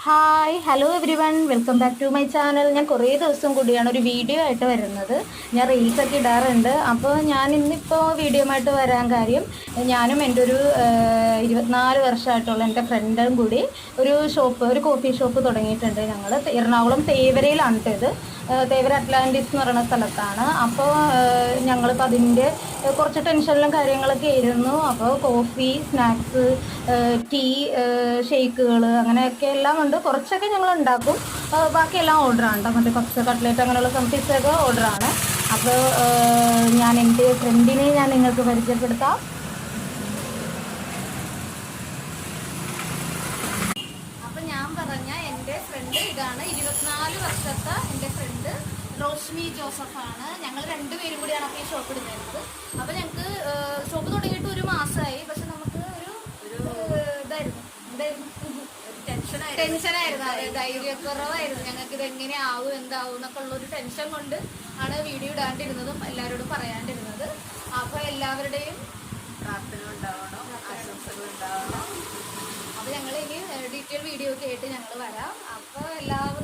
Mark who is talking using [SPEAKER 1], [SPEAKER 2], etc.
[SPEAKER 1] Hi hello everyone welcome back to my channel. ഞാൻ കുറേ ദിവസം കൂടിയാണ് ഒരു വീഡിയോ ആയിട്ട് വരുന്നത്. ഞാൻ റീൽസൊക്കെ ഇടാറുണ്ട്. അപ്പോൾ ഞാൻ ഇന്നിപ്പോൾ വീഡിയോ ആയിട്ട് വരാൻ കാര്യം, ഞാനും എൻ്റെ ഒരു 24 വർഷമായിട്ടുള്ള എൻ്റെ ഫ്രണ്ടും കൂടി ഒരു കോഫി ഷോപ്പ് തുടങ്ങിയിട്ടുണ്ട്. ഞങ്ങൾ എറണാകുളം തേവരയിലാണ് ഇത്. തേവര അറ്റ്ലാന്റിസ് എന്ന് പറയുന്ന സ്ഥലത്താണ്. അപ്പോൾ ഞങ്ങളിപ്പോൾ അതിൻ്റെ കുറച്ച് ടെൻഷനിലും കാര്യങ്ങളൊക്കെ ആയിരുന്നു. അപ്പോൾ കോഫി, സ്നാക്സ്, ടീ, ഷേക്കുകൾ അങ്ങനെയൊക്കെ എല്ലാം ഉണ്ട്. കുറച്ചൊക്കെ ഞങ്ങൾ ഉണ്ടാക്കും, ബാക്കിയെല്ലാം ഓർഡറാണ് കേട്ടോ. മറ്റേ പപ്സ്, കട്ട്ലേറ്റ് അങ്ങനെയുള്ള സംതിങ്സൊക്കെ ഓർഡറാണ്. അപ്പോൾ ഞാൻ എൻ്റെ ഫ്രണ്ടിനെ ഞാൻ നിങ്ങൾക്ക് പരിചയപ്പെടുത്താം. അപ്പം ഞാൻ പറഞ്ഞ എൻ്റെ ഫ്രണ്ട് ഇതാണ്. 24 വർഷത്തെ എൻ്റെ ഫ്രണ്ട് റോഷ്മി ജോസഫാണ്. ഞങ്ങൾ രണ്ടുപേരും കൂടിയാണ് അപ്പോൾ ഈ ഷോപ്പ് ഇടുന്നത്. അപ്പോൾ ഞങ്ങൾക്ക് ഷോപ്പ് തുടങ്ങിയിട്ട് ഒരു മാസമായി. പക്ഷെ നമുക്ക് ടെൻഷനായിരുന്നു. അതെ, ധൈര്യക്കുറവായിരുന്നു. ഞങ്ങൾക്ക് ഇത് എങ്ങനെ ആവും, എന്താവും എന്നൊക്കെ ഉള്ളൊരു ടെൻഷൻ കൊണ്ട് ആണ് വീഡിയോ ഇടാണ്ടിരുന്നതും എല്ലാവരോടും പറയാണ്ടിരുന്നത്. അപ്പോൾ എല്ലാവരുടെയും പ്രാർത്ഥന ഉണ്ടാവണം, ആശംസകൾ ഉണ്ടാവണം. അപ്പോൾ ഞങ്ങൾ ഇനി ഡീറ്റെയിൽ വീഡിയോ ഒക്കെ ആയിട്ട് ഞങ്ങൾ വരാം. അപ്പോൾ എല്ലാവരും